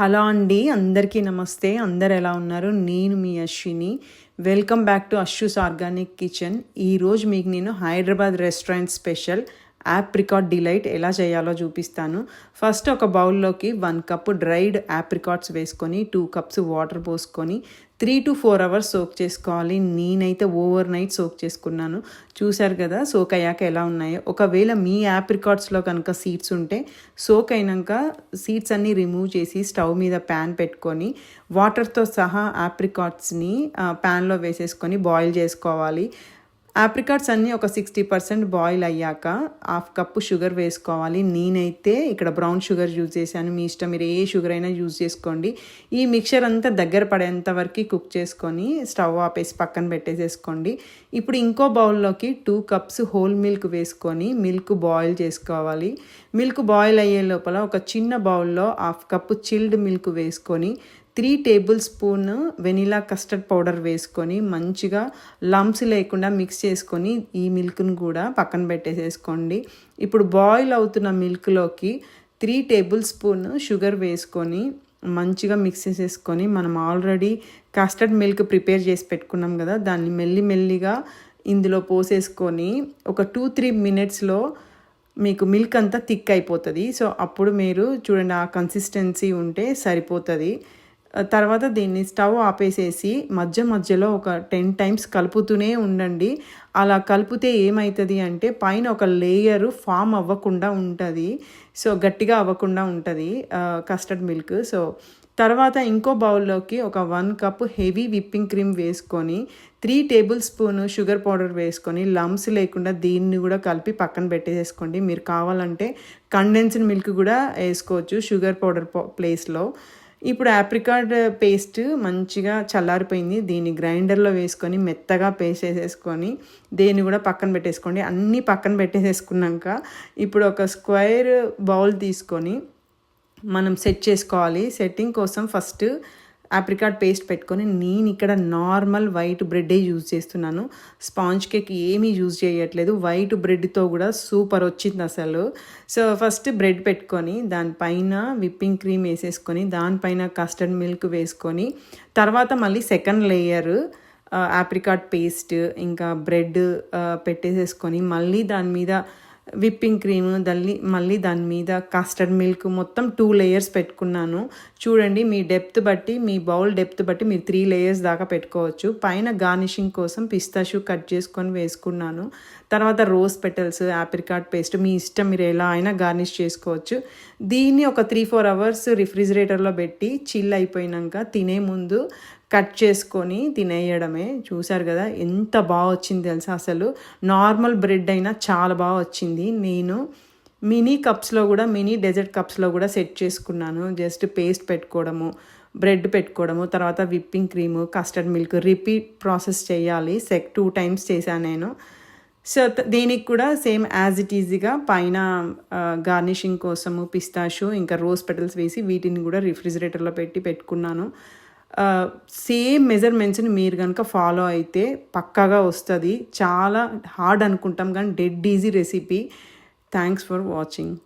Hello అండి, అందరికీ నమస్తే. అందరు ఎలా ఉన్నారు? నేను మీ Ashwini. Welcome back to Ashu's organic kitchen. ఈరోజు మీకు నేను Hyderabad restaurant special apricot delight ఎలా చేయాలో చూపిస్తాను. ఫస్ట్ ఒక బౌల్లోకి 1 కప్ డ్రైడ్ యాప్రికాట్స్ వేసుకొని 2 కప్స్ వాటర్ పోసుకొని 3 to 4 అవర్స్ సోక్ చేసుకోవాలి. నేనైతే ఓవర్ నైట్ సోక్ చేసుకున్నాను. చూశారు కదా సోక్ అయ్యాక ఎలా ఉన్నాయో. ఒకవేళ మీ యాప్రికాట్స్లో కనుక సీడ్స్ ఉంటే సోక్ అయినాక సీడ్స్ అన్నీ రిమూవ్ చేసి స్టవ్ మీద ప్యాన్ పెట్టుకొని వాటర్తో సహా యాప్రికాట్స్ని ప్యాన్లో వేసేసుకొని బాయిల్ చేసుకోవాలి. ఆప్రికాట్స్ అన్నీ ఒక 60% బాయిల్ అయ్యాక 1/2 కప్పు షుగర్ వేసుకోవాలి. నేనైతే ఇక్కడ బ్రౌన్ షుగర్ యూజ్ చేశాను. మీ ఇష్టం, మీరు ఏ షుగర్ అయినా యూజ్ చేసుకోండి. ఈ మిక్చర్ అంతా దగ్గర పడేంత వరకు కుక్ చేసుకొని స్టవ్ ఆపేసి పక్కన పెట్టేసేసుకోండి. ఇప్పుడు ఇంకో బౌల్లోకి 2 కప్స్ హోల్ మిల్క్ వేసుకొని మిల్క్ బాయిల్ చేసుకోవాలి. మిల్క్ బాయిల్ అయ్యే లోపల ఒక చిన్న బౌల్లో 1/2 కప్పు చిల్డ్ మిల్క్ వేసుకొని 3 table spoon vanilla custard powder వేసుకొని మంచిగా లంప్స్ లేకుండా మిక్స్ చేసుకొని ఈ మిల్క్ను కూడా పక్కన పెట్టేసేసుకోండి. ఇప్పుడు బాయిల్ అవుతున్న మిల్క్లోకి 3 టేబుల్ స్పూన్ షుగర్ వేసుకొని మంచిగా మిక్స్ చేసేసుకొని మనం ఆల్రెడీ కస్టర్డ్ మిల్క్ ప్రిపేర్ చేసి పెట్టుకున్నాం కదా, దాన్ని మెల్లిగా ఇందులో పోసేసుకొని ఒక 2-3 మినిట్స్లో మీకు మిల్క్ అంతా థిక్ అయిపోతుంది. సో అప్పుడు మీరు చూడండి, ఆ కన్సిస్టెన్సీ ఉంటే సరిపోతుంది. తర్వాత దీన్ని స్టవ్ ఆపేసేసి మధ్యలో ఒక 10 టైమ్స్ కలుపుతూనే ఉండండి. అలా కలిపితే ఏమవుతుంది అంటే పైన ఒక లేయరు ఫామ్ అవ్వకుండా ఉంటుంది. సో గట్టిగా అవ్వకుండా ఉంటుంది కస్టర్డ్ మిల్క్. సో తర్వాత ఇంకో బౌల్లోకి ఒక 1 కప్ హెవీ విప్పింగ్ క్రీమ్ వేసుకొని 3 టేబుల్ స్పూన్ షుగర్ పౌడర్ వేసుకొని లంప్స్ లేకుండా దీన్ని కూడా కలిపి పక్కన పెట్టేసేసుకోండి. మీరు కావాలంటే కండెన్స్డ్ మిల్క్ కూడా వేసుకోవచ్చు షుగర్ పౌడర్ ప్లేస్లో. ఇప్పుడు ఆప్రికాట్ పేస్ట్ మంచిగా చల్లారిపోయింది. దీన్ని గ్రైండర్లో వేసుకొని మెత్తగా పేస్ట్ వేసేసుకొని దీన్ని కూడా పక్కన పెట్టేసుకోండి. అన్నీ పక్కన పెట్టేసేసుకున్నాక ఇప్పుడు ఒక స్క్వేర్ బౌల్ తీసుకొని మనం సెట్ చేసుకోవాలి. సెట్టింగ్ కోసం ఫస్ట్ ఆప్రికాట్ పేస్ట్ పెట్టుకొని నేను ఇక్కడ నార్మల్ వైట్ బ్రెడ్డే యూజ్ చేస్తున్నాను. స్పాంజ్ కేక్ ఏమీ యూజ్ చేయట్లేదు. వైట్ బ్రెడ్తో కూడా సూపర్ వచ్చింది అసలు. సో ఫస్ట్ బ్రెడ్ పెట్టుకొని దానిపైన విప్పింగ్ క్రీమ్ వేసేసుకొని దానిపైన కస్టర్డ్ మిల్క్ వేసుకొని తర్వాత మళ్ళీ సెకండ్ లేయర్ ఆప్రికాట్ పేస్ట్ ఇంకా బ్రెడ్ పెట్టేసేసుకొని మళ్ళీ దాని మీద విప్పింగ్ క్రీమ్ మళ్ళీ దాని మీద కస్టర్డ్ మిల్క్ మొత్తం 2 లేయర్స్ పెట్టుకున్నాను. చూడండి, మీ డెప్త్ బట్టి, మీ బౌల్ డెప్త్ బట్టి మీరు 3 లేయర్స్ దాకా పెట్టుకోవచ్చు. పైన గార్నిషింగ్ కోసం పిస్తాషు కట్ చేసుకొని వేసుకున్నాను. తర్వాత రోజ్ పెటల్స్, ఆప్రికాట్ పేస్ట్ మీ ఇష్టం, మీరు ఎలా అయినా గార్నిష్ చేసుకోవచ్చు. దీన్ని ఒక 3-4 అవర్స్ రిఫ్రిజిరేటర్లో పెట్టి చిల్ అయిపోయినాక తినే ముందు కట్ చేసుకొని తినేయడమే. చూసారు కదా ఎంత బాగా వచ్చింది తెలుసా. అసలు నార్మల్ బ్రెడ్ అయినా చాలా బాగా వచ్చింది. నేను మినీ కప్స్లో కూడా, మినీ డెజర్ట్ కప్స్లో కూడా సెట్ చేసుకున్నాను. జస్ట్ పేస్ట్ పెట్టుకోవడము, బ్రెడ్ పెట్టుకోవడము, తర్వాత whipping cream, custard milk repeat process చేయాలి. 2 టైమ్స్ చేశాను నేను. సో దీనికి కూడా సేమ్ యాజ్ ఇట్ ఈజీగా పైన గార్నిషింగ్ కోసము పిస్తాషు ఇంకా రోజ్ పెటల్స్ వేసి వీటిని కూడా రిఫ్రిజిరేటర్లో పెట్టుకున్నాను. సేమ్ మెజర్మెంట్స్ని మీరు కనుక ఫాలో అయితే పక్కాగా వస్తుంది. చాలా హార్డ్ అనుకుంటాం కానీ dead easy recipe. Thanks for watching.